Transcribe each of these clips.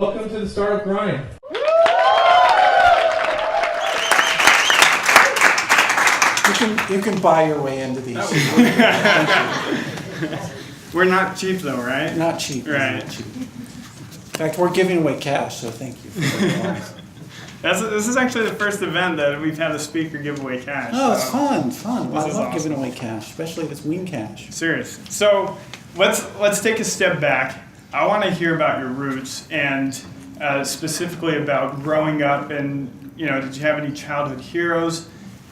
Welcome to the Startup Grind. You can buy your way into these. We're not cheap though, right? Not cheap. Right. Not cheap. In fact, we're giving away cash, so thank you for that. This is actually the first event that we've had a speaker give away cash. Oh, it's so. fun. I This is love awesome. giving away cash, especially if it's WingCash. Serious. So let's take a step back. I want to hear about your roots and specifically about growing up. And did you have any childhood heroes?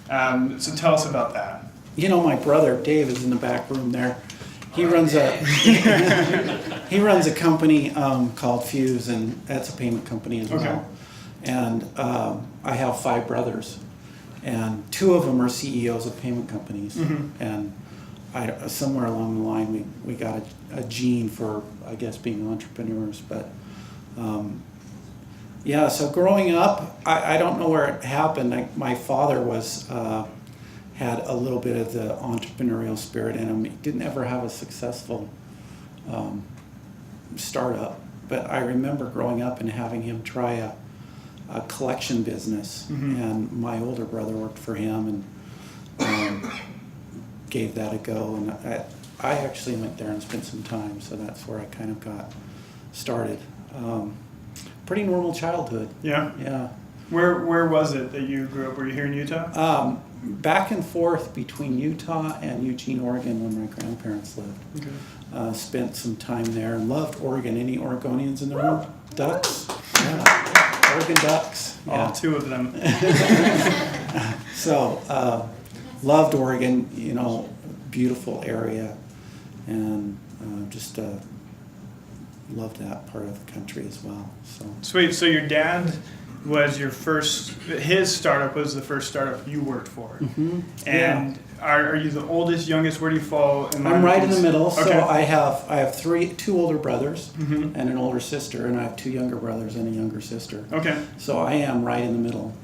So tell us about that. My brother Dave is in the back room there. He runs a he runs a company called Fuse, and that's a payment company as well. Okay. And I have 5 brothers, and 2 of them are CEOs of payment companies. Mm-hmm. And somewhere along the line we got a gene for, I guess, being entrepreneurs. But so growing up, I don't know where it happened. My father had a little bit of the entrepreneurial spirit in him. He didn't ever have a successful startup, but I remember growing up and having him try a collection business. Mm-hmm. And my older brother worked for him and gave that a go. And I actually went there and spent some time, so that's where I kind of got started. Pretty normal childhood. Yeah. Yeah. Where was it that you grew up? Were you here in Utah? Back and forth between Utah and Eugene, Oregon, when my grandparents lived. Okay. Spent some time there and loved Oregon. Any Oregonians in the room? Ducks? Yeah. Oregon Ducks. Yeah. All 2 of them. So, loved Oregon, beautiful area, and just loved that part of the country as well. So. Sweet. So your dad was his startup was the first startup you worked for. Mm-hmm. And are you the oldest, youngest? Where do you fall in line? I'm right in the middle. Okay. So I have 2 older brothers Mm-hmm. and an older sister, and I have 2 younger brothers and a younger sister. Okay. So I am right in the middle.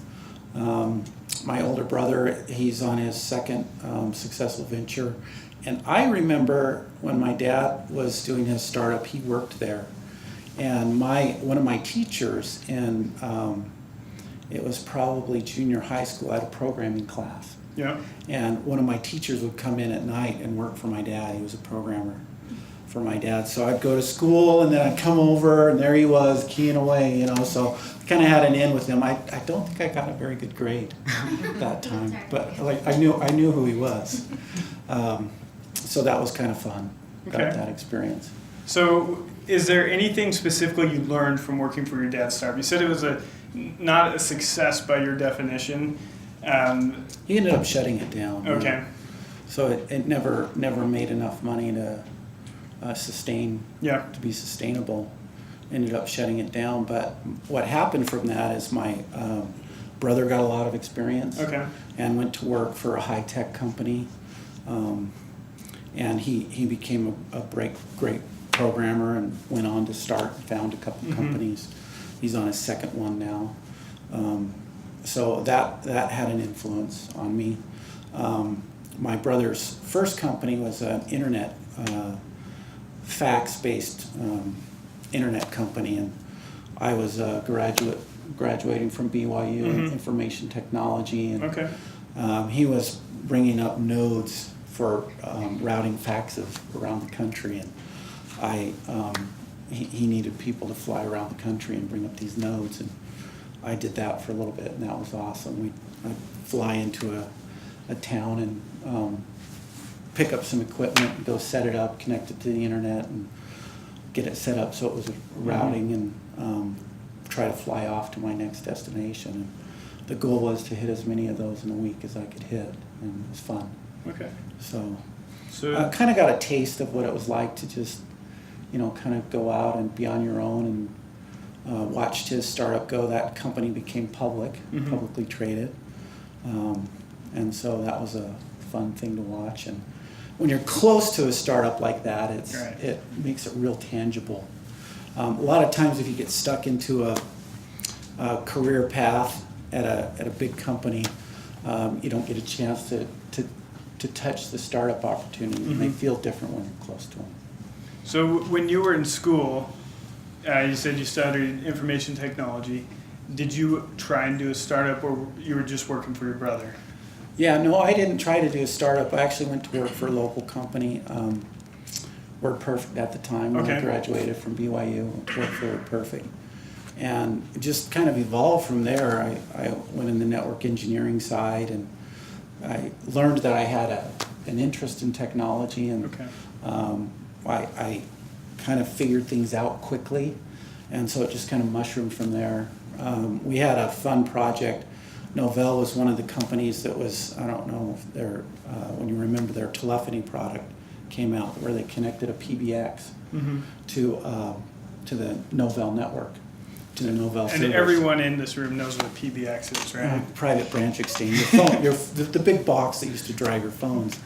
My older brother, he's on his second successful venture. And I remember when my dad was doing his startup, he worked there. And one of my teachers in, it was probably junior high school, I had a programming class. Yeah. And one of my teachers would come in at night and work for my dad. He was a programmer for my dad. So I'd go to school and then I'd come over and there he was keying away, So I kind of had an in with him. I don't think I got a very good grade that time, but I knew who he was. So that was kind of fun. Got Okay. that experience. So is there anything specifically you learned from working for your dad's startup? You said it was not a success by your definition. He ended up shutting it down. Okay. So it never made enough money to Yeah. to be sustainable. Ended up shutting it down. But what happened from that is my brother got a lot of experience. Okay. And went to work for a high-tech company. And he became a great programmer and went on to found a couple Mm-hmm. companies. He's on his second one now. So that had an influence on me. My brother's first company was an internet, fax-based internet company, and I was a graduating from BYU in Mm-hmm. information technology, and Okay. he was bringing up nodes for routing faxes around the country, and he needed people to fly around the country and bring up these nodes, and I did that for a little bit, and that was awesome. I'd fly into a town and pick up some equipment and go set it up, connect it to the internet, and get it set up so it was routing, and try to fly off to my next destination. And the goal was to hit as many of those in a week as I could hit, and it was fun. Okay. So So I kind of got a taste of what it was like to just, kind of go out and be on your own, and watched his startup go. That company became Mm-hmm. publicly traded. And so that was a fun thing to watch. And when you're close to a startup like that, Right. it makes it real tangible. A lot of times if you get stuck into a career path at a big company, you don't get a chance to touch the startup opportunity. And they Mhm. feel different when you're close to them. So when you were in school, you said you studied information technology. Did you try and do a startup, or you were just working for your brother? Yeah, no, I didn't try to do a startup. I actually went to work for a local company, WordPerfect at the time when I Okay. graduated from BYU. Worked for WordPerfect. And it just kind of evolved from there. I went in the network engineering side, and I learned that I had an interest in technology, and Okay. I kind of figured things out quickly, and so it just kind of mushroomed from there. We had a fun project. Novell was one of the companies that was, I don't know if they're, when you remember their telephony product came out, where they connected a PBX to the Novell network, to the Novell And servers. everyone in this room knows what a PBX is, right? Private branch exchange, your phone, the big box that used to drive your phones.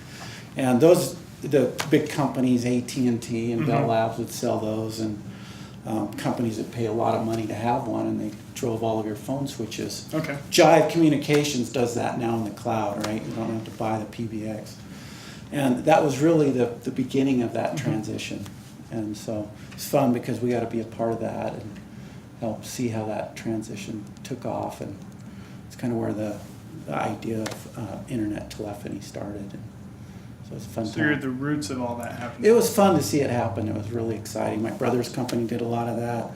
And those, the big companies, AT&T and Bell Labs would sell those, and companies that pay a lot of money to have one, and they drove all of your phone switches. Okay. Jive Communications does that now in the cloud, right? You don't have to buy the PBX. And that was really the beginning of that transition. And so it's fun because we got to be a part of that and help see how that transition took off. And it's kind of where the idea of internet telephony started. And so it's a fun So time. you're at the roots of all that happening. It was fun to see it happen. It was really exciting. My brother's company did a lot of that.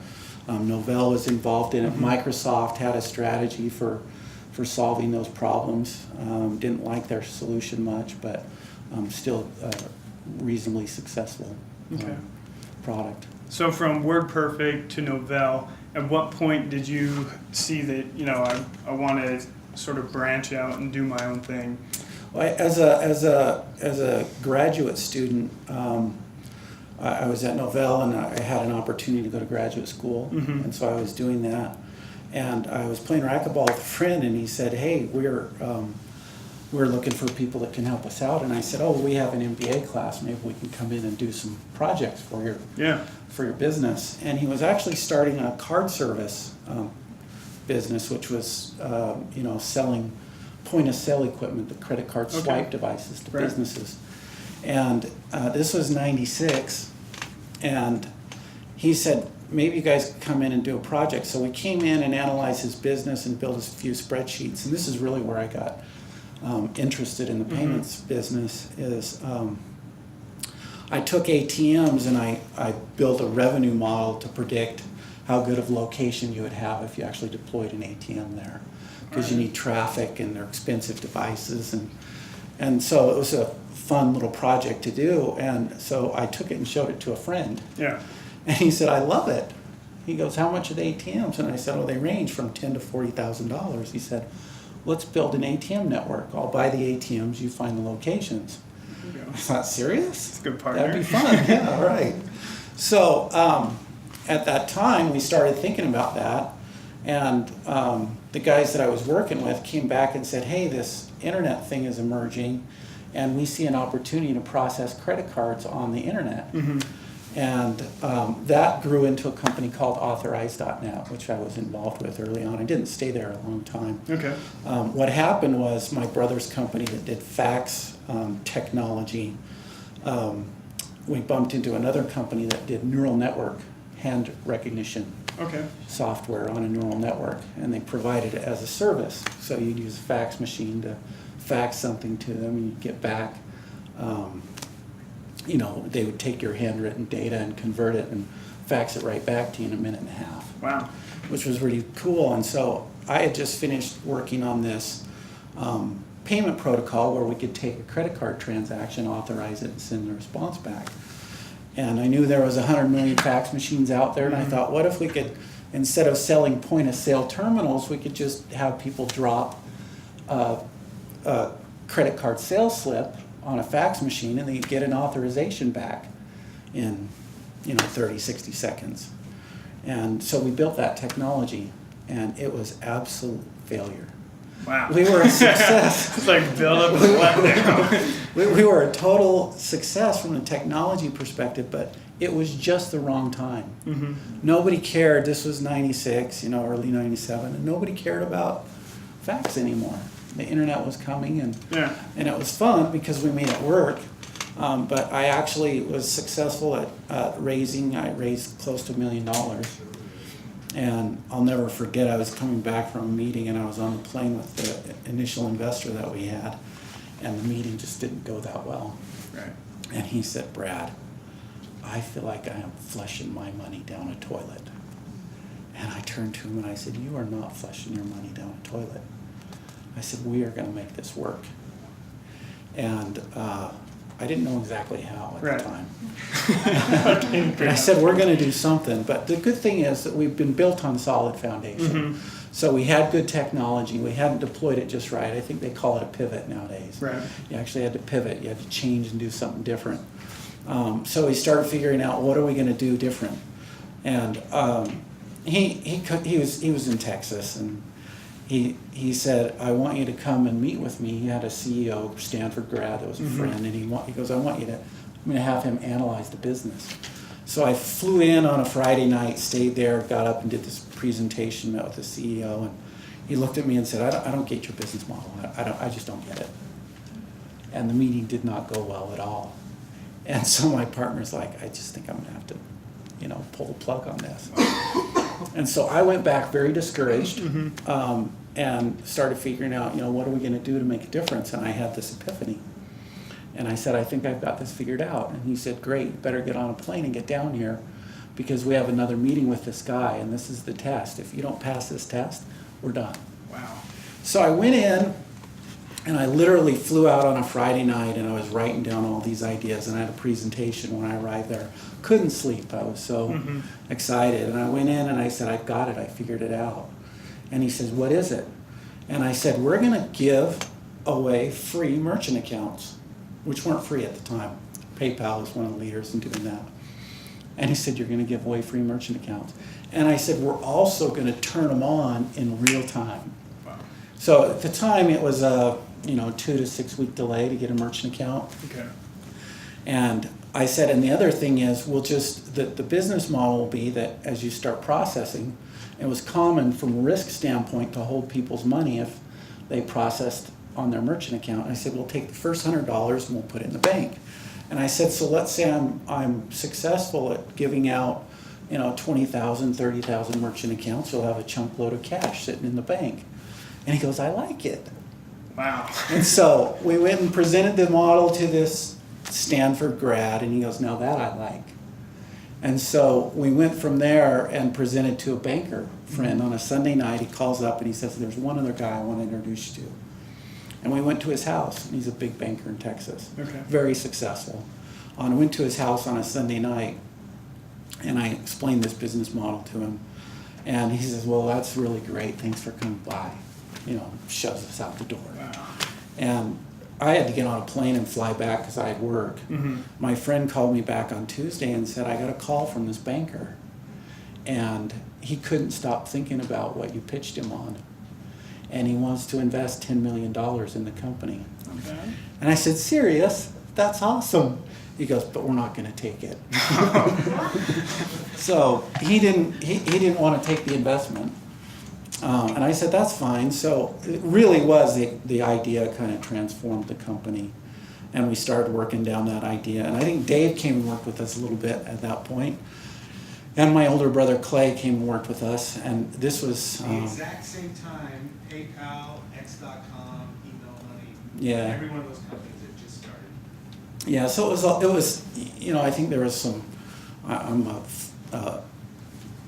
Novell was involved in it. Microsoft had a strategy for solving those problems. Didn't like their solution much, but still reasonably successful Okay. product. So from WordPerfect to Novell, at what point did you see that, I want to sort of branch out and do my own thing? Well, as a graduate student, I was at Novell, and I had an opportunity to go to graduate school, and so I was doing that. And I was playing racquetball with a friend, and he said, "Hey, we're looking for people that can help us out." And I said, "Oh, we have an MBA class. Maybe we can come in and do some projects for your business." And he was actually starting a card service business, which was selling point of sale equipment, the credit card swipe devices to businesses. And this was '96, and he said, "Maybe you guys could come in and do a project." So we came in and analyzed his business and built a few spreadsheets. And this is really where I got interested in the payments business. Is I took ATMs and I built a revenue model to predict how good of location you would have if you actually deployed an ATM there, because you need traffic and they're expensive devices, and so it was a fun little project to do. And so I took it and showed it to a friend. Yeah. And he said, "I love it." He goes, "How much are the ATMs?" And I said, "Oh, they range from $10,000 to $40,000. He said, "Let's build an ATM network. I'll buy the ATMs, you find the locations." I thought, serious? It's a good partner. That'd be fun. Yeah, right. So at that time, we started thinking about that. And the guys that I was working with came back and said, "Hey, this internet thing is emerging, and we see an opportunity to process credit cards on the internet." And that grew into a company called Authorize.net, which I was involved with early on. I didn't stay there a long time. Okay. What happened was my brother's company that did fax technology, we bumped into another company that did neural network hand recognition Okay. software on a neural network, and they provided it as a service. So you'd use a fax machine to fax something to them, and you'd get back, they would take your handwritten data and convert it and fax it right back to you in a minute and a half. Wow. Which was really cool. And so I had just finished working on this payment protocol where we could take a credit card transaction, authorize it, and send the response back. And I knew there was 100 million fax machines out there, and I thought, what if we could, instead of selling point-of-sale terminals, we could just have people drop a credit card sales slip on a fax machine, and they'd get an authorization back in 30, 60 seconds. And so we built that technology, and it was absolute failure. Wow. We were a success. It's like build up and let down. We were a total success from a technology perspective, but it was just the wrong time. Nobody cared. This was '96, early '97, and nobody cared about fax anymore. The internet was coming, and it was fun because we made it work. But I actually was successful at I raised close to $1 million. And I'll never forget, I was coming back from a meeting and I was on the plane with the initial investor that we had, and the meeting just didn't go that well. Right. And he said, Brad, I feel like I am flushing my money down a toilet. And I turned to him and I said, you are not flushing your money down a toilet. I said, we are going to make this work. And I didn't know exactly how at the time. And I said, we're going to do something. But the good thing is that we've been built on solid foundation. So we had good technology. We hadn't deployed it just right. I think they call it a pivot nowadays. Right. You actually had to pivot. You had to change and do something different. So we started figuring out, what are we going to do different? And he was in Texas, and he said, I want you to come and meet with me. He had a CEO, Stanford grad, that was a friend, and he goes, I'm going to have him analyze the business. So I flew in on a Friday night, stayed there, got up and did this presentation, met with the CEO, and he looked at me and said, I don't get your business model. I just don't get it. And the meeting did not go well at all. And so my partner's like, I just think I'm going to have to, pull the plug on this. And so I went back very discouraged, and started figuring out, what are we going to do to make a difference? And I had this epiphany. And I said, I think I've got this figured out. And he said, great, you better get on a plane and get down here, because we have another meeting with this guy, and this is the test. If you don't pass this test, we're done. Wow. So I went in, and I literally flew out on a Friday night, and I was writing down all these ideas, and I had a presentation when I arrived there. Couldn't sleep. I was so excited. And I went in, and I said, I've got it. I figured it out. And he says, what is it? And I said, we're going to give away free merchant accounts, which weren't free at the time. PayPal was one of the leaders in doing that. And he said, you're going to give away free merchant accounts. And I said, we're also going to turn them on in real time. Wow. So at the time, it was a 2 to 6 week delay to get a merchant account. Okay. And I said, and the other thing is, the business model will be that as you start processing, it was common from a risk standpoint to hold people's money if they processed on their merchant account. I said, we'll take the first $100 and we'll put it in the bank. And I said, so let's say I'm successful at giving out 20,000, 30,000 merchant accounts. You'll have a chunk load of cash sitting in the bank. And he goes, I like it. Wow. And so we went and presented the model to this Stanford grad, and he goes, now that I like. And so we went from there and presented to a banker friend on a Sunday night. He calls up and he says, there's one other guy I want to introduce you to. And we went to his house, and he's a big banker in Texas. Okay. Very successful. I went to his house on a Sunday night, and I explained this business model to him. And he says, well, that's really great. Thanks for coming by. Shoves us out the door. Wow. And I had to get on a plane and fly back because I had work. My friend called me back on Tuesday and said, I got a call from this banker. And he couldn't stop thinking about what you pitched him on. And he wants to invest $10 million in the company. Okay. And I said, serious? That's awesome. He goes, but we're not going to take it. So he didn't want to take the investment. And I said, that's fine. So it really was the idea kind of transformed the company. And we started working down that idea. And I think Dave came and worked with us a little bit at that point. And my older brother Clay came and worked with us. And this was... the exact same time, PayPal, X.com, email money, Yeah. every one of those companies that just started. Yeah, so it was I think there was some... I'm a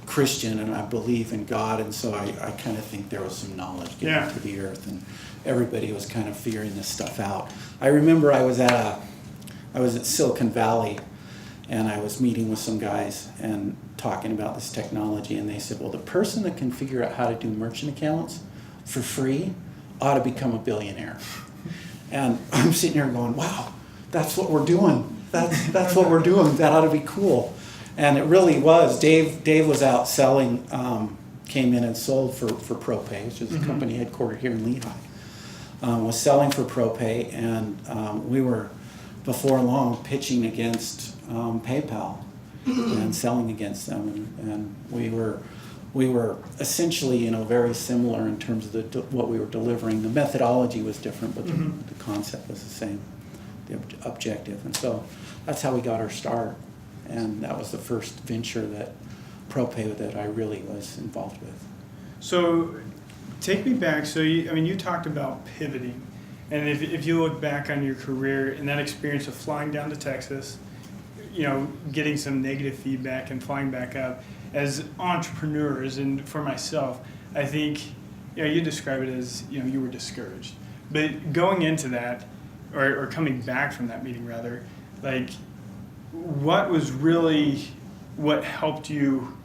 Christian, and I believe in God, and so I kind of think there was some knowledge given to the earth, and everybody was kind of figuring this stuff out. I remember I was at Silicon Valley, and I was meeting with some guys and talking about this technology, and they said, well, the person that can figure out how to do merchant accounts for free ought to become a billionaire. And I'm sitting here going, wow, that's what we're doing. That's what we're doing. That ought to be cool. And it really was. Dave was out selling, came in and sold for ProPay, which is a company headquartered here in Lehigh. Was selling for ProPay, and we were, before long, pitching against PayPal and selling against them. And we were essentially, very similar in terms of what we were delivering. The methodology was different, but the concept was the same. objective. And so that's how we got our start. And that was the first venture that ProPay that I really was involved with. So take me back. So you talked about pivoting. And if you look back on your career and that experience of flying down to Texas, getting some negative feedback and flying back up, as entrepreneurs and for myself, I think, you describe it as, you were discouraged. But going into that, or coming back from that meeting rather, like, what was really what helped you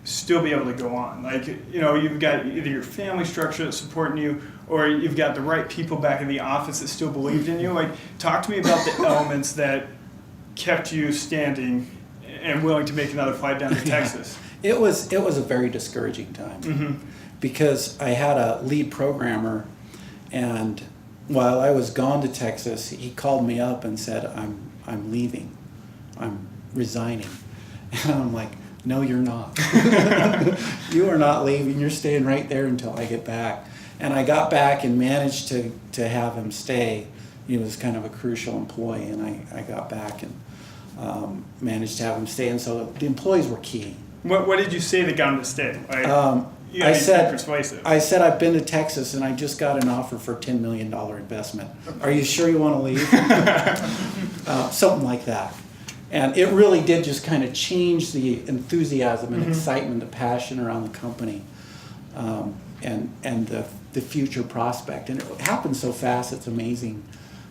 still be able to go on? Like, you've got either your family structure that's supporting you, or you've got the right people back in the office that still believed in you. Like, talk to me about the elements that kept you standing and willing to make another flight down to Texas. It was a very discouraging time because I had a lead programmer, and while I was gone to Texas, he called me up and said, I'm leaving. I'm resigning. And I'm like, no, you're not. You are not leaving. You're staying right there until I get back. And I got back and managed to have him stay. He was kind of a crucial employee, and I got back and managed to have him stay. And so the employees were key. What did you say that got him to stay? Like, I said, persuasive. I've been to Texas and I just got an offer for a $10 million investment. Are you sure you want to leave? Something like that. And it really did just kind of change the enthusiasm and excitement, the passion around the company, and the future prospect. And it happened so fast, it's amazing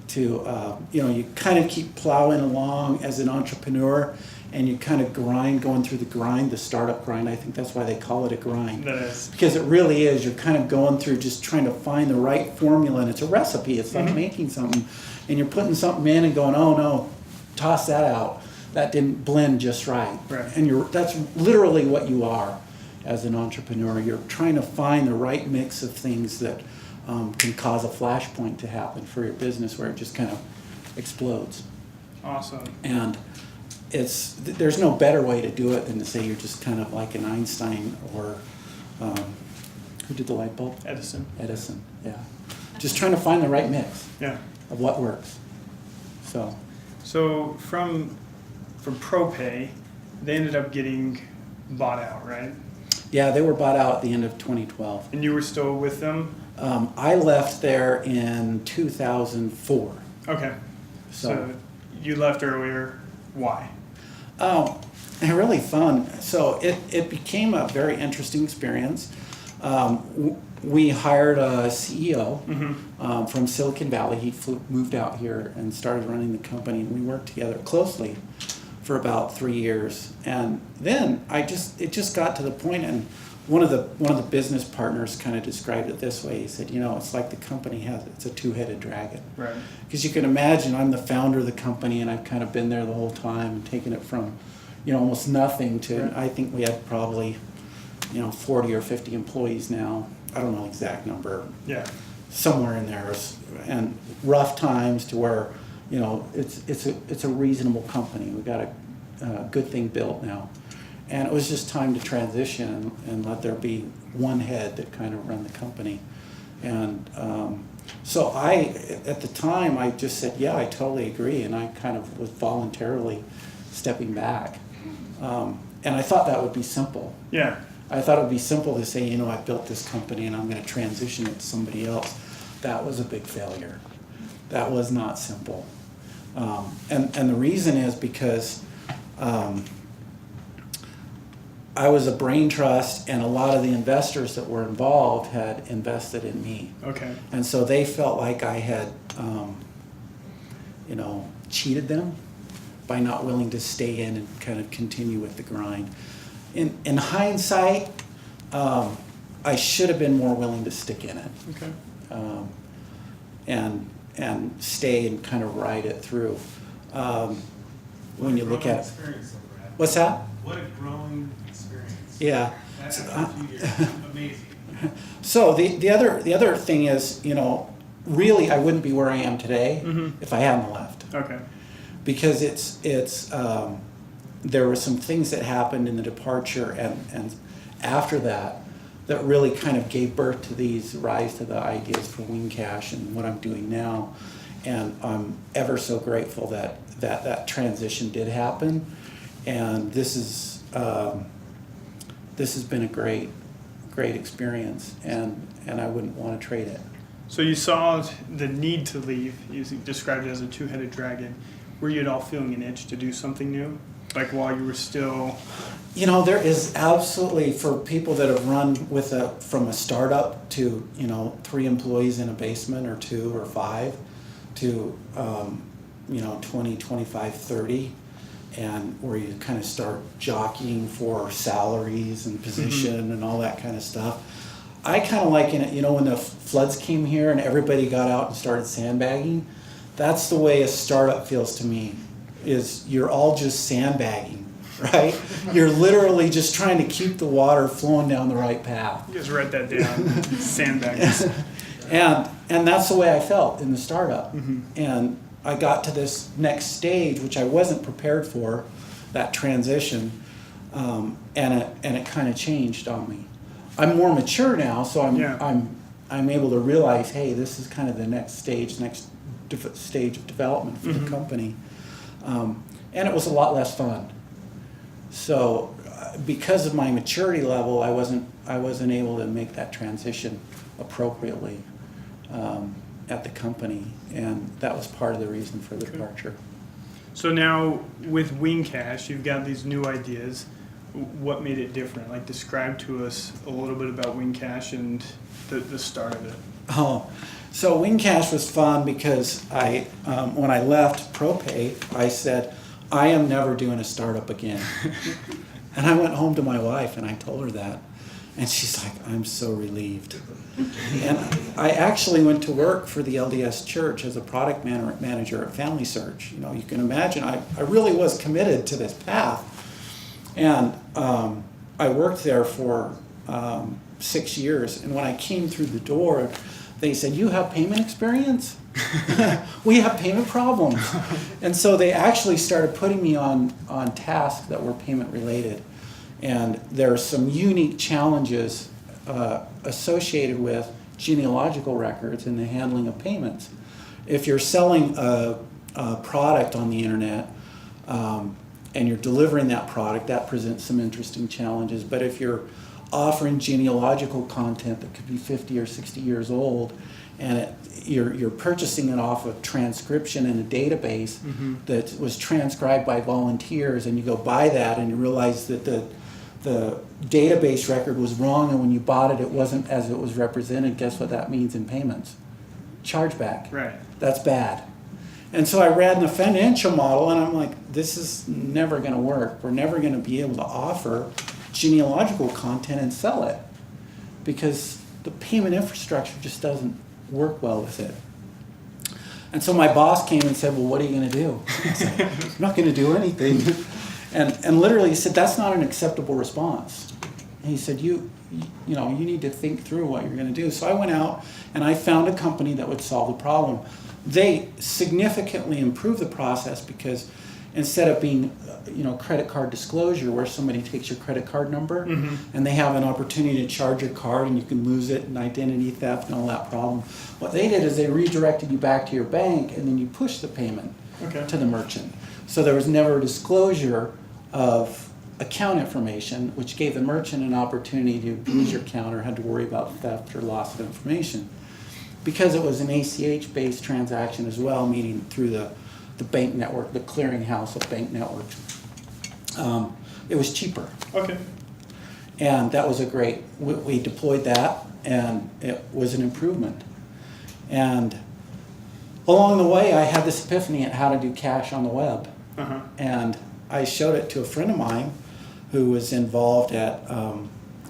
to, you kind of keep plowing along as an entrepreneur, and you kind of going through the grind, the startup grind. I think that's why they call it a grind. That is. Because it really is. You're kind of going through just trying to find the right formula, and it's a recipe. It's like making something, and you're putting something in and going, oh no, toss that out. That didn't blend just right. Right. And that's literally what you are as an entrepreneur. You're trying to find the right mix of things that can cause a flashpoint to happen for your business where it just kind of explodes. Awesome. And there's no better way to do it than to say you're just kind of like an Einstein or who did the light bulb? Edison, yeah. Just trying to find the right mix of what works. So from ProPay, they ended up getting bought out, right? Yeah, they were bought out at the end of 2012. And you were still with them? I left there in 2004. Okay. So you left earlier. Why? Really fun. So it became a very interesting experience. We hired a CEO from Silicon Valley. He moved out here and started running the company, and we worked together closely for about 3 years. And then it just got to the point, and one of the business partners kind of described it this way. He said, it's like the company it's a two-headed dragon. Right. Because you can imagine I'm the founder of the company, and I've kind of been there the whole time and taken it from, almost nothing to, I think we had probably, 40 or 50 employees now. I don't know the exact number. Yeah. Somewhere in there, and rough times to where, it's a reasonable company. We got a good thing built now. And it was just time to transition and let there be one head that kind of run the company. And so at the time, I just said, yeah, I totally agree. And I kind of was voluntarily stepping back. And I thought that would be simple. Yeah. I thought it would be simple to say, I built this company and I'm going to transition it to somebody else. That was a big failure. That was not simple. And the reason is because I was a brain trust, and a lot of the investors that were involved had invested in me. Okay. And so they felt like I had, cheated them by not willing to stay in and kind of continue with the grind. In hindsight, I should have been more willing to stick in it. Okay. And stay and kind of ride it through. When you look at what's that? What a growing experience. Yeah. That's amazing. So the other thing is, really I wouldn't be where I am today if I hadn't left. Okay. Because it's there were some things that happened in the departure and after that really kind of gave birth to rise to the ideas for WingCash and what I'm doing now. and I'm ever so grateful that transition did happen. And this has been a great experience, and I wouldn't want to trade it. So you saw the need to leave. You described it as a two-headed dragon. Were you at all feeling an itch to do something new? Like while you were still... You know, there is absolutely, for people that have run from a startup to, 3 employees in a basement, or 2 or 5, to, 20, 25, 30, and where you kind of start jockeying for salaries and position and all that kind of stuff. I kind of liken it, when the floods came here and everybody got out and started sandbagging. That's the way a startup feels to me, is you're all just sandbagging, right? You're literally just trying to keep the water flowing down the right path. You just write that down, sandbags. And that's the way I felt in the startup. And I got to this next stage, which I wasn't prepared for, that transition, and it kind of changed on me. I'm more mature now, so I'm able to realize, hey, this is kind of the next stage of development for the company, and it was a lot less fun. So, because of my maturity level, I wasn't able to make that transition appropriately at the company, and that was part of the reason for the departure. So now with WingCash, you've got these new ideas. What made it different? Like, describe to us a little bit about WingCash and the start of it. Oh, so WingCash was fun because when I left ProPay, I said, I am never doing a startup again. And I went home to my wife and I told her that. And she's like, I'm so relieved. And I actually went to work for the LDS Church as a product manager at Family Search. You can imagine, I really was committed to this path. And I worked there for 6 years. And when I came through the door, they said, you have payment experience? We have payment problems. And so they actually started putting me on tasks that were payment related. And there are some unique challenges associated with genealogical records and the handling of payments. If you're selling a product on the internet, and you're delivering that product, that presents some interesting challenges. But if you're offering genealogical content that could be 50 or 60 years old, and you're purchasing it off of transcription in a database that was transcribed by volunteers, and you go buy that and you realize that the database record was wrong, and when you bought it, it wasn't as it was represented, guess what that means in payments? Chargeback. Right. That's bad. And so I ran the financial model, and I'm like, this is never going to work. We're never going to be able to offer genealogical content and sell it because the payment infrastructure just doesn't work well with it. And so my boss came and said, well, what are you going to do? I said, I'm not going to do anything. And literally he said, that's not an acceptable response. And he said, you need to think through what you're going to do. So I went out and I found a company that would solve the problem. They significantly improved the process because instead of being, credit card disclosure where somebody takes your credit card number and they have an opportunity to charge your card and you can lose it and identity theft and all that problem. What they did is they redirected you back to your bank and then you push the payment to the merchant. So there was never a disclosure of account information, which gave the merchant an opportunity to abuse your account or had to worry about theft or loss of information. Because it was an ACH-based transaction as well, meaning through the bank network, the clearinghouse of bank networks, it was cheaper. Okay. And that was we deployed that, and it was an improvement. And along the way, I had this epiphany at how to do cash on the web. And I showed it to a friend of mine who was involved at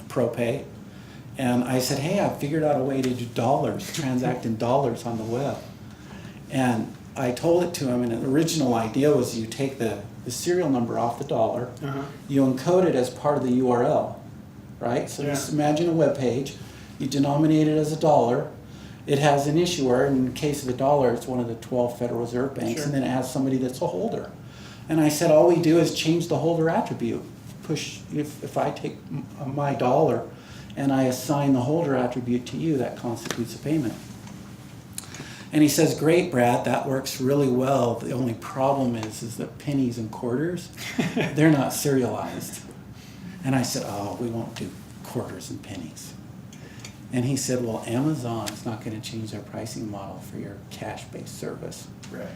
ProPay. And I said, hey, I figured out a way to do transact in dollars on the web. And I told it to him, and the original idea was you take the serial number off the dollar, you encode it as part of the URL, right? So just imagine a web page, you denominate it as $1, it has an issuer, in the case of the dollar, it's one of the 12 Federal Reserve banks, and then it has somebody that's a holder. And I said, all we do is change the holder attribute. If I take my dollar, and I assign the holder attribute to you, that constitutes a payment. And he says, great, Brad, that works really well. The only problem is that pennies and quarters, they're not serialized. And I said, oh, we won't do quarters and pennies. And he said, well, Amazon's not going to change their pricing model for your cash-based service. Right.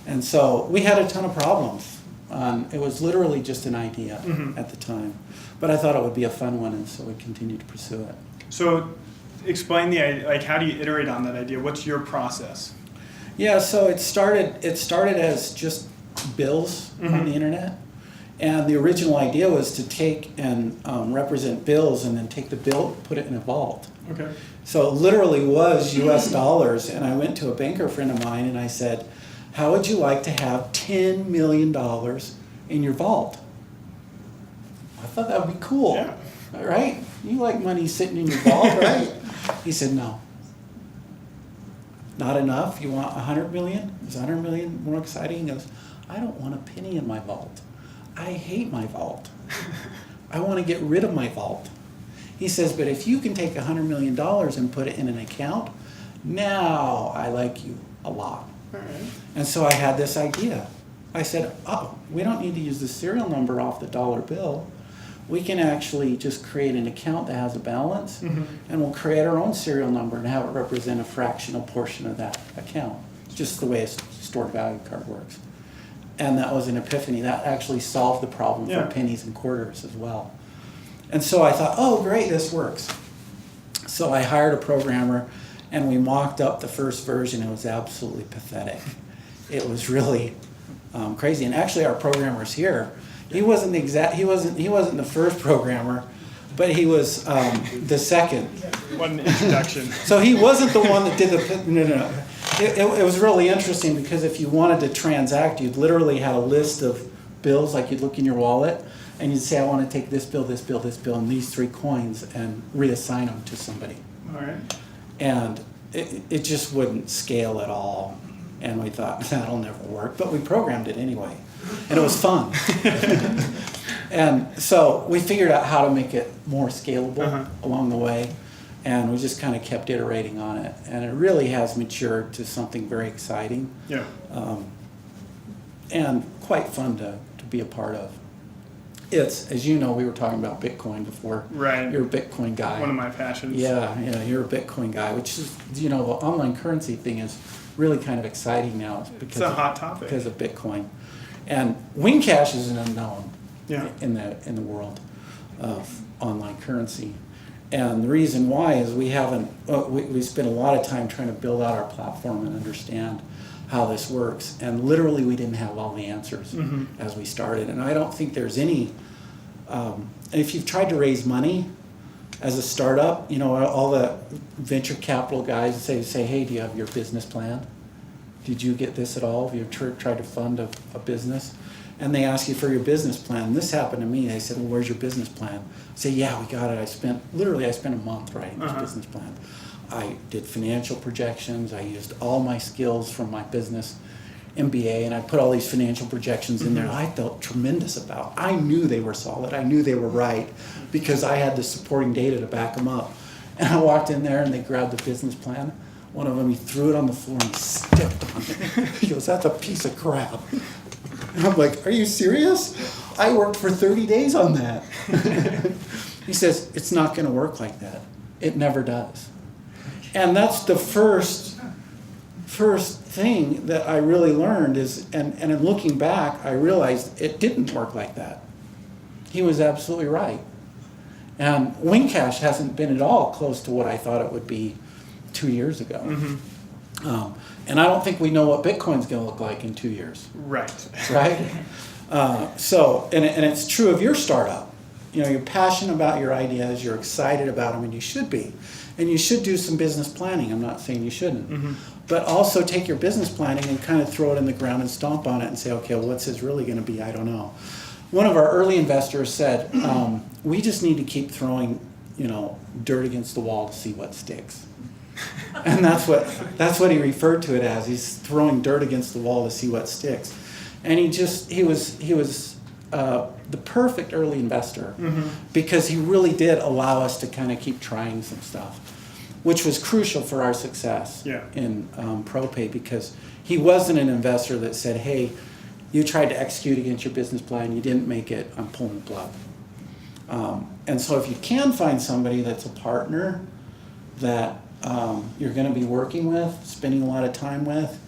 And so we had a ton of problems. It was literally just an idea at the time. But I thought it would be a fun one, and so we continued to pursue it. So explain the idea, like how do you iterate on that idea? What's your process? Yeah, so it started as just bills on the internet. And the original idea was to take and represent bills and then take the bill, put it in a vault. Okay. So it literally was US dollars. And I went to a banker friend of mine and I said, how would you like to have $10 million in your vault? I thought that would be cool. Yeah. Right? You like money sitting in your vault, right? He said, no. Not enough? You want 100 million? Is 100 million more exciting? He goes, I don't want a penny in my vault. I hate my vault. I want to get rid of my vault. He says, but if you can take $100 million and put it in an account, now I like you a lot. All right. And so I had this idea. I said, oh, we don't need to use the serial number off the dollar bill. We can actually just create an account that has a balance, and we'll create our own serial number and have it represent a fractional portion of that account, just the way a stored value card works. And that was an epiphany. That actually solved the problem for pennies and quarters as well. And so I thought, oh, great, this works. So I hired a programmer, and we mocked up the first version. It was absolutely pathetic. It was really crazy. And actually, our programmer's here. He wasn't the first programmer, but he was the second. One introduction. So he wasn't the one that did the no. It was really interesting because if you wanted to transact, you'd literally have a list of bills, like you'd look in your wallet, and you'd say, I want to take this bill, this bill, this bill, and these 3 coins, and reassign them to somebody. All right. And it just wouldn't scale at all. And we thought, that'll never work. But we programmed it anyway. And it was fun. And so we figured out how to make it more scalable along the way. And we just kind of kept iterating on it. And it really has matured to something very exciting. Yeah. And quite fun to be a part of. It's, as you know, we were talking about Bitcoin before. Right. You're a Bitcoin guy. One of my passions. Yeah, you're a Bitcoin guy, which is, the online currency thing is really kind of exciting now. It's a hot topic. Because of Bitcoin. And WingCash is an unknown in the world of online currency. And the reason why is we spent a lot of time trying to build out our platform and understand how this works. And literally we didn't have all the answers as we started. And I don't think there's any, if you've tried to raise money as a startup, all the venture capital guys say, hey, do you have your business plan? Did you get this at all? Have you tried to fund a business? And they ask you for your business plan. This happened to me. They said, well, where's your business plan? I say, yeah, we got it. I spent a month writing this business plan. I did financial projections. I used all my skills from my business MBA, and I put all these financial projections in there. I felt tremendous about. I knew they were solid. I knew they were right because I had the supporting data to back them up. And I walked in there, and they grabbed the business plan. One of them, he threw it on the floor and he stepped on it. He goes, that's a piece of crap. And I'm like, are you serious? I worked for 30 days on that. He says, it's not going to work like that. It never does. And that's the first thing that I really learned is, and in looking back, I realized it didn't work like that. He was absolutely right. And WingCash hasn't been at all close to what I thought it would be 2 years ago. And I don't think we know what Bitcoin's going to look like in 2 years. Right. Right? And it's true of your startup. You're passionate about your ideas, you're excited about them, and you should be. And you should do some business planning. I'm not saying you shouldn't. But also take your business planning and kind of throw it in the ground and stomp on it and say, okay, well, what's this really going to be? I don't know. One of our early investors said, we just need to keep throwing, dirt against the wall to see what sticks. And that's what he referred to it as. He's throwing dirt against the wall to see what sticks. And he was the perfect early investor because he really did allow us to kind of keep trying some stuff. which was crucial for our success Yeah. in ProPay, because he wasn't an investor that said, hey, you tried to execute against your business plan, you didn't make it, I'm pulling the plug. And so if you can find somebody that's a partner that you're going to be working with, spending a lot of time with,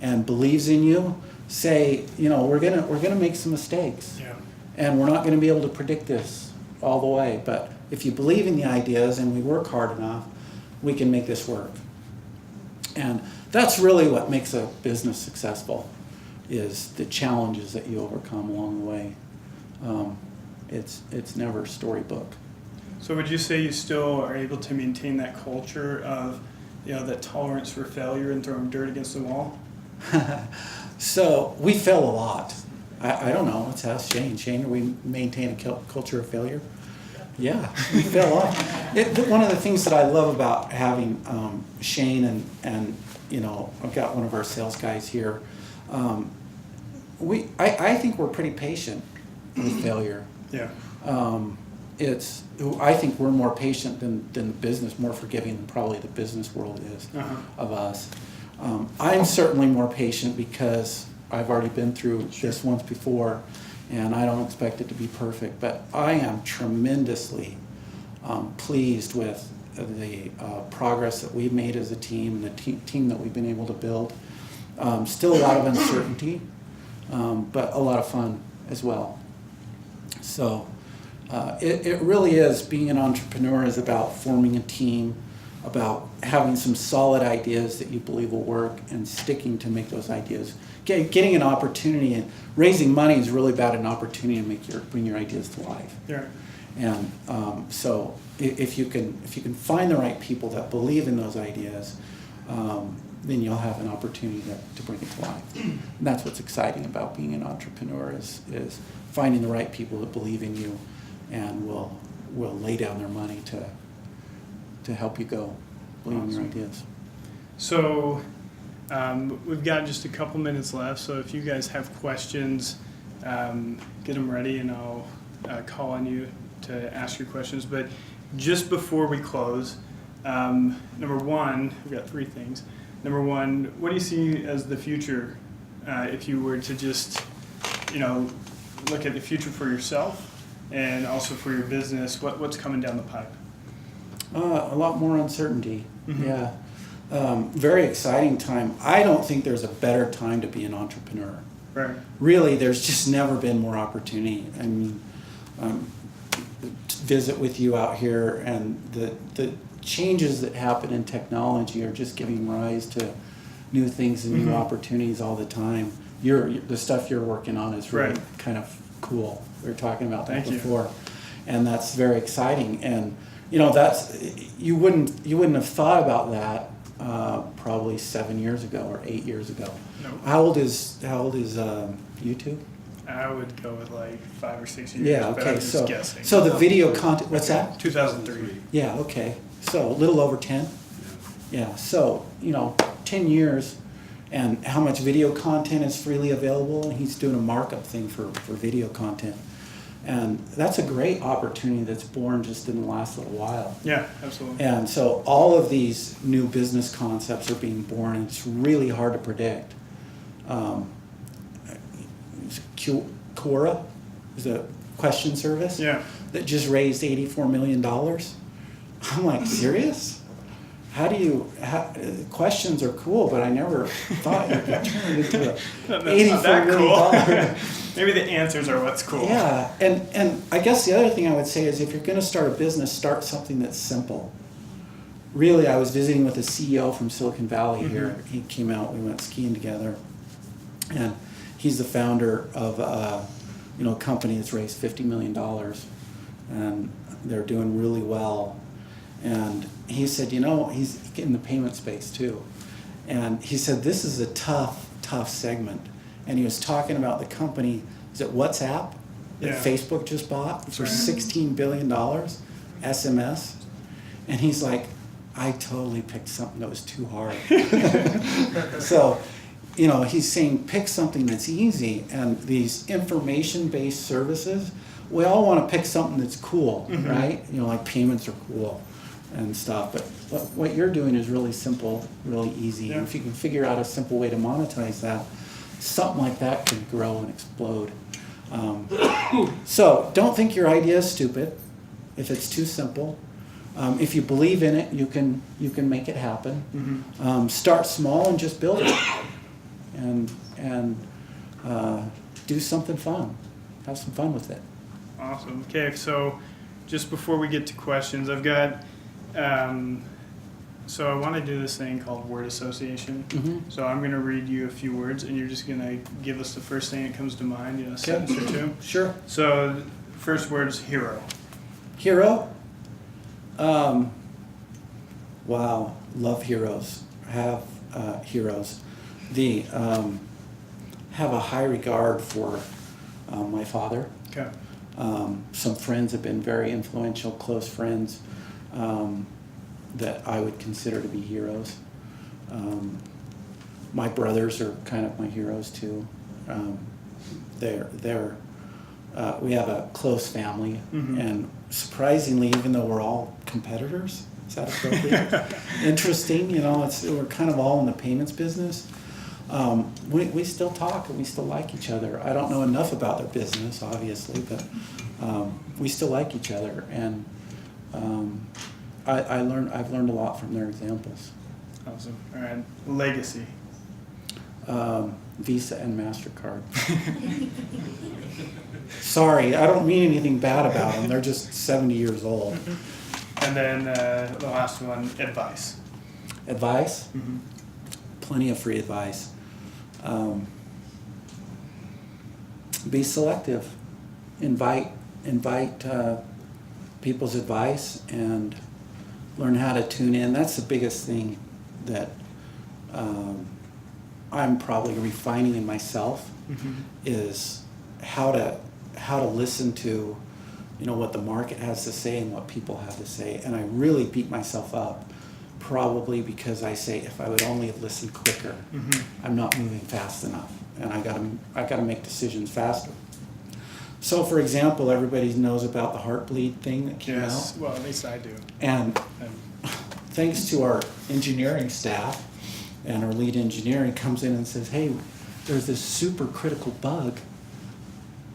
and believes in you, say, we're gonna make some mistakes, Yeah. and we're not going to be able to predict this all the way. But if you believe in the ideas and we work hard enough, we can make this work. And that's really what makes a business successful, is the challenges that you overcome along the way. It's never storybook. So would you say you still are able to maintain that culture of, that tolerance for failure and throwing dirt against the wall? So we fail a lot. I don't know. Let's ask Shane. Shane, do we maintain a culture of failure? Yeah, we fail a lot. One of the things that I love about having Shane and I've got one of our sales guys here. I think we're pretty patient with failure. Yeah. I think we're more patient than the business, more forgiving than probably the business world is of us. I'm certainly more patient because I've already been through this once before, and I don't expect it to be perfect. But I am tremendously pleased with the progress that we've made as a team and the team that we've been able to build. Still a lot of uncertainty, but a lot of fun as well. So it really is, being an entrepreneur is about forming a team, about having some solid ideas that you believe will work and sticking to make those ideas. Getting an opportunity and raising money is really about an opportunity to bring your ideas to life. Yeah. And so if you can find the right people that believe in those ideas, then you'll have an opportunity to bring it to life. And that's what's exciting about being an entrepreneur is finding the right people that believe in you and will lay down their money to help you go, believe in your ideas. So we've got just a couple minutes left, so if you guys have questions, get them ready and I'll call on you to ask your questions. But just before we close, number one, we've got three things. Number one, what do you see as the future if you were to just, look at the future for yourself and also for your business? What's coming down the pipe? A lot more uncertainty. Mm-hmm. Yeah. Very exciting time. I don't think there's a better time to be an entrepreneur. Right. Really, there's just never been more opportunity. I mean, to visit with you out here, and the changes that happen in technology are just giving rise to new things and new opportunities all the time. The stuff you're working on is really kind of cool. We were talking about that before, and that's very exciting. And that's you wouldn't have thought about that probably 7 years ago or 8 years ago. No. How old is YouTube? I would go with like 5 or 6 years. Yeah. But I'm Okay. just guessing. So the video content. What's that? 2003. Yeah. Okay. So a little over 10. Yeah. So 10 years, and how much video content is freely available, and he's doing a markup thing for video content. And that's a great opportunity that's born just in the last little while. Yeah, absolutely. And so all of these new business concepts are being born, and it's really hard to predict. Quora is a question service that just raised $84 million. I'm like, serious? Questions are cool, but I never thought you could turn it into $84 million. Maybe the answers are what's cool. Yeah, and I guess the other thing I would say is, if you're going to start a business, start something that's simple. Really, I was visiting with a CEO from Silicon Valley here. He came out, we went skiing together, and he's the founder of a company that's raised $50 million, and they're doing really well. And he said, he's in the payment space too. And he said, this is a tough segment. And he was talking about the company, is it WhatsApp, that Facebook just bought for $16 billion, SMS. And he's like, I totally picked something that was too hard. So, he's saying pick something that's easy. And these information-based services, we all want to pick something that's cool, right? Like payments are cool. and stuff. But what you're doing is really simple, really easy. Yeah. And if you can figure out a simple way to monetize that, something like that can grow and explode. So don't think your idea is stupid if it's too simple. If you believe in it, you can make it happen. Mm-hmm. Start small and just build it, and do something fun. Have some fun with it. Awesome. Okay, so just before we get to questions, I've got, so I want to do this thing called word association. Mm-hmm. So I'm going to read you a few words, and you're just going to give us the first thing that comes to mind, a sentence or two. Sure. So the first word is hero. Hero? Wow, love heroes. Have heroes. Have a high regard for my father. Okay. Some friends have been very influential, close friends that I would consider to be heroes. My brothers are kind of my heroes too. We have a close family, Mm-hmm. and surprisingly, even though we're all competitors, is that appropriate? Interesting, we're kind of all in the payments business. We still talk and we still like each other. I don't know enough about their business, obviously, but we still like each other, and I've learned a lot from their examples. Awesome. All right. Legacy. Visa and MasterCard. Sorry, I don't mean anything bad about them. They're just 70 years old. And then the last one, advice. Advice? Mm-hmm. Plenty of free advice. Be selective. Invite people's advice and learn how to tune in. That's the biggest thing that I'm probably refining in myself, Mm-hmm. is how to listen to what the market has to say and what people have to say. And I really beat myself up, probably because I say, if I would only have listened quicker, Mm-hmm. I'm not moving fast enough, and I gotta make decisions faster. So, for example, everybody knows about the Heartbleed thing that came Yes. out, Well, at least I do. and thanks to our engineering staff, and our lead engineer, he comes in and says, "Hey, there's this super critical bug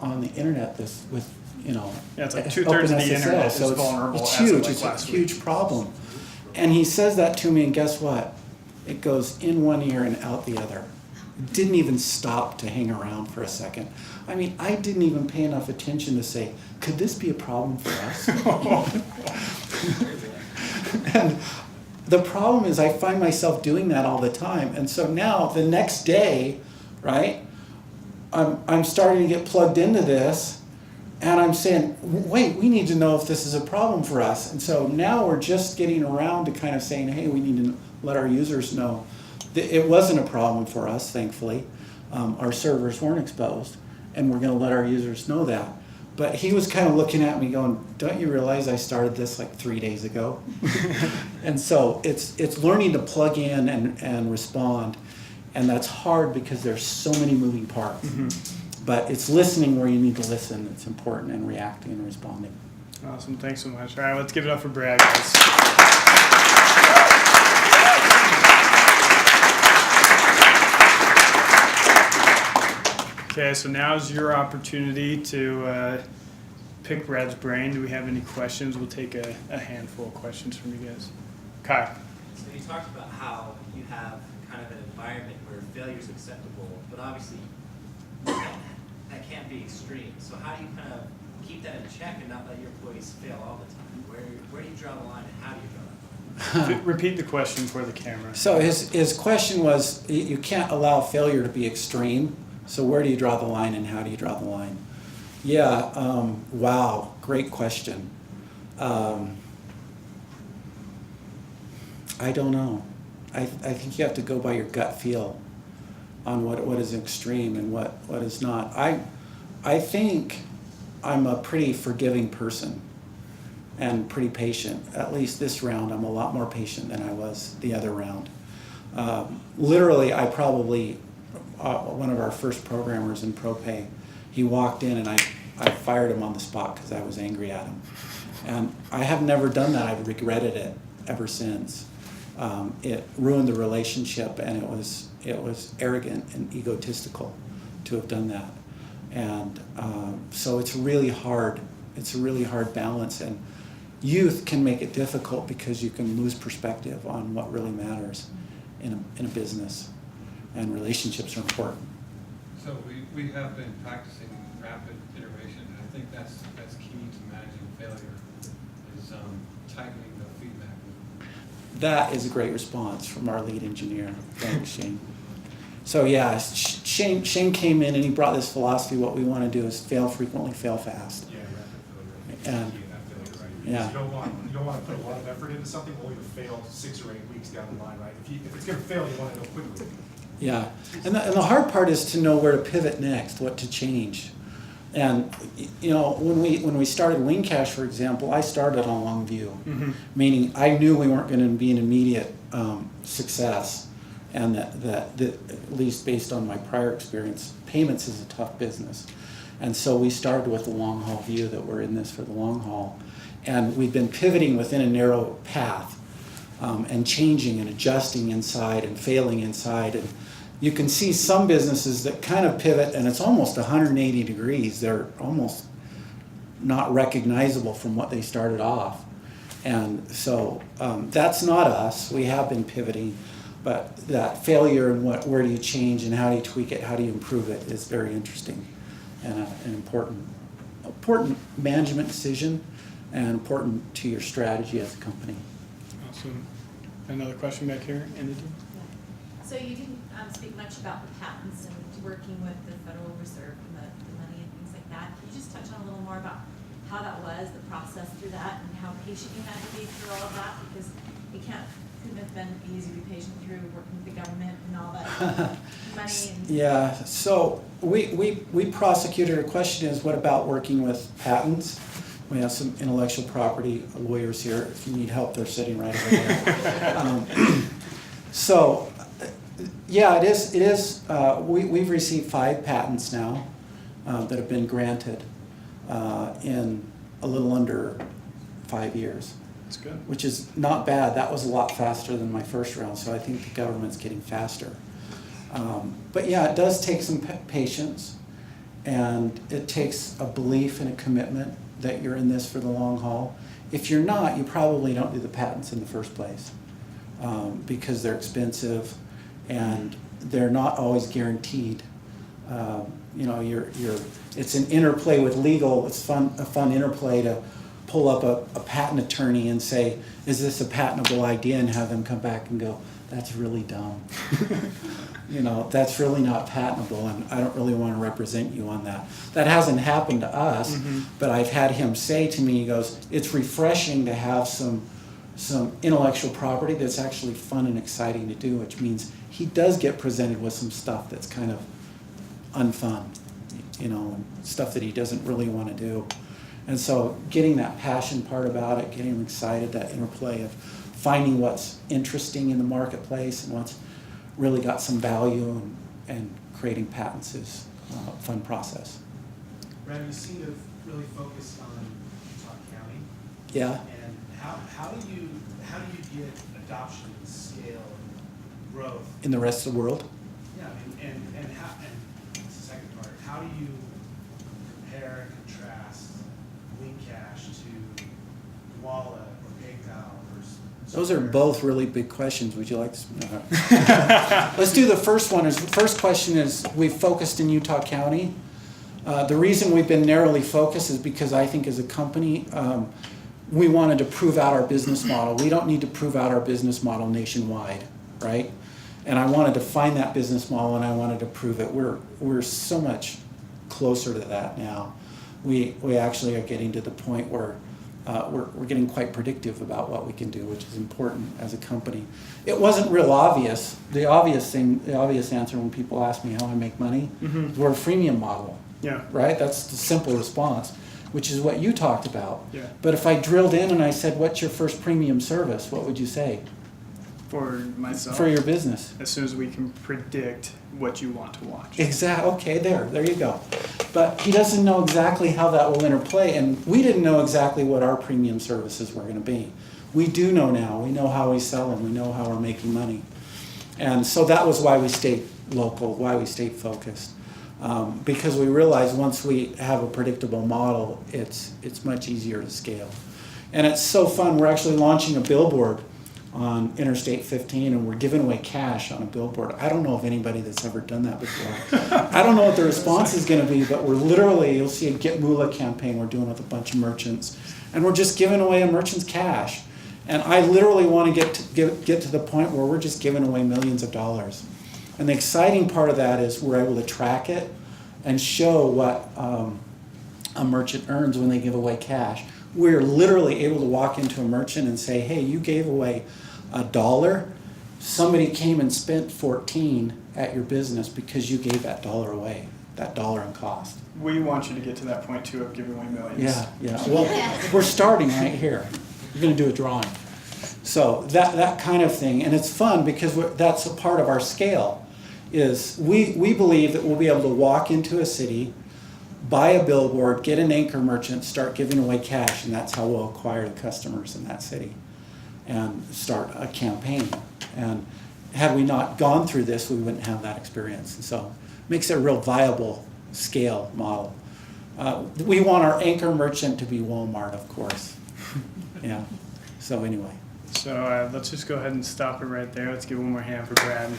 on the internet. Yeah, it's like open 2/3 of the SSL, internet so is vulnerable. It's as of, huge. like, It's a last week. huge problem." And he says that to me, and guess what? It goes in one ear and out the other. It didn't even stop to hang around for a second. I mean, I didn't even pay enough attention to say, could this be a problem for us? And the problem is I find myself doing that all the time. And so now the next day, right, I'm starting to get plugged into this, and I'm saying, wait, we need to know if this is a problem for us. And so now we're just getting around to kind of saying, hey, we need to let our users know that it wasn't a problem for us, thankfully. Our servers weren't exposed, and we're going to let our users know that. But he was kind of looking at me going, don't you realize I started this like 3 days ago? And so it's learning to plug in and respond. And that's hard because there's so many moving parts. Mm-hmm. But it's listening where you need to listen. It's important, and reacting and responding. Awesome. Thanks so much. All right, let's give it up for Brad, guys. Okay, so now's your opportunity to pick Brad's brain. Do we have any questions? We'll take a handful of questions from you guys. Kai. So you talked about how you have kind of an environment where failure is acceptable, but obviously that can't be extreme. So how do you kind of keep that in check and not let your employees fail all the time? Where do you draw the line, and how do you draw that line? Repeat the question for the camera. So his question was, you can't allow failure to be extreme. So where do you draw the line, and how do you draw the line? Yeah, wow, great question. I don't know. I think you have to go by your gut feel on what is extreme and what is not. I think I'm a pretty forgiving person and pretty patient. At least this round, I'm a lot more patient than I was the other round. Literally, I probably, one of our first programmers in ProPay, he walked in and I fired him on the spot because I was angry at him. And I have never done that. I've regretted it. ever since. It ruined the relationship, and it was arrogant and egotistical to have done that. And so it's really hard. It's a really hard balance, and youth can make it difficult because you can lose perspective on what really matters in a business, and relationships are important. So we have been practicing rapid iteration, and I think that's key to managing failure, is tightening the feedback loop. That is a great response from our lead engineer. Thanks, Shane. So yeah, Shane came in and he brought this philosophy. What we want to do is fail frequently, fail fast. Yeah, rapid failure. And- Key in that failure, right? Yeah. You don't want to put a lot of effort into something only to fail 6 or 8 weeks down the line, right? If it's going to fail, you want to know quickly. Yeah, and the hard part is to know where to pivot next, what to change. And you know, when we started WingCash, for example, I started on Longview, meaning I knew we weren't going to be an immediate success, and that at least based on my prior experience, payments is a tough business, and so we started with the long haul view that we're in this for the long haul, and we've been pivoting within a narrow path, and changing and adjusting inside and failing inside. And you can see some businesses that kind of pivot and it's almost 180 degrees. They're almost not recognizable from what they started off. And so that's not us. We have been pivoting, but that failure and where do you change and how do you tweak it, how do you improve it is very interesting and an important management decision and important to your strategy as a company. Awesome. Another question back here, Andy? So you didn't speak much about the patents and working with the Federal Reserve and the money and things like that. Can you just touch on a little more about how that was, the process through that, and how patient you had to be through all of that? Because it couldn't have been easy to be patient through working with the government and all that money. And Yeah, so we prosecuted, our question is, what about working with patents? We have some intellectual property lawyers here. If you need help, they're sitting right over there. So, yeah, it is. We've received 5 patents now that have been granted in a little under 5 years. That's good. Which is not bad. That was a lot faster than my first round, so I think the government's getting faster. But yeah, it does take some patience, and it takes a belief and a commitment that you're in this for the long haul. If you're not, you probably don't do the patents in the first place, because they're expensive and they're not always guaranteed. You know, it's an interplay with legal. It's a fun interplay to pull up a patent attorney and say, is this a patentable idea, and have them come back and go, that's really dumb. You know, that's really not patentable, and I don't really want to represent you on that. That hasn't happened to us, but I've had him say to me, he goes, it's refreshing to have some intellectual property that's actually fun and exciting to do, which means he does get presented with some stuff that's kind of unfun, you know, stuff that he doesn't really want to do. And so getting that passion part about it, getting him excited, that interplay of finding what's interesting in the marketplace and what's really got some value and creating patents is a fun process. Brad, you seem to have really focused on Utah County. Yeah. And how do you get adoption and scale and growth? In the rest of the world? Yeah, and the second part, how do you compare and contrast WingCash to Wallet or PayPal or Those are both really big questions. Would you like to? Let's do the first one. The first question is, we've focused in Utah County. The reason we've been narrowly focused is because I think as a company, we wanted to prove out our business model. We don't need to prove out our business model nationwide, right? And I wanted to find that business model, and I wanted to prove it. We're so much closer to that now. We actually are getting to the point where we're getting quite predictive about what we can do, which is important as a company. It wasn't real obvious. The obvious answer when people ask me how I make money, is we're a freemium model. Yeah. Right? That's the simple response, which is what you talked about. Yeah. But if I drilled in and I said, what's your first premium service? What would you say? For myself. For your business. As soon as we can predict what you want to watch. Exactly. Okay, there you go. But he doesn't know exactly how that will interplay, and we didn't know exactly what our premium services were going to be. We do know now. We know how we sell them. We know how we're making money. And so that was why we stayed local, why we stayed focused. Because we realized once we have a predictable model, it's much easier to scale. And it's so fun. We're actually launching a billboard on Interstate 15, and we're giving away cash on a billboard. I don't know of anybody that's ever done that before. I don't know what the response is going to be, but we're literally, you'll see a Get Moolah campaign we're doing with a bunch of merchants, and we're just giving away a merchant's cash. And I literally want to get to the point where we're just giving away millions of dollars. And the exciting part of that is we're able to track it and show what a merchant earns when they give away cash. We're literally able to walk into a merchant and say, hey, you gave away $1. Somebody came and spent 14 at your business because you gave that $1 away, that $1 in cost. We want you to get to that point too of giving away millions. Yeah. Well, we're starting right here. We're going to do a drawing. So that kind of thing. And it's fun because that's a part of our scale. Is we believe that we'll be able to walk into a city, buy a billboard, get an anchor merchant, start giving away cash, and that's how we'll acquire the customers in that city and start a campaign. And had we not gone through this, we wouldn't have that experience. And so it makes it a real viable scale model. We want our anchor merchant to be Walmart, of course. Yeah. So anyway. So let's just go ahead and stop it right there. Let's give one more hand for Brad.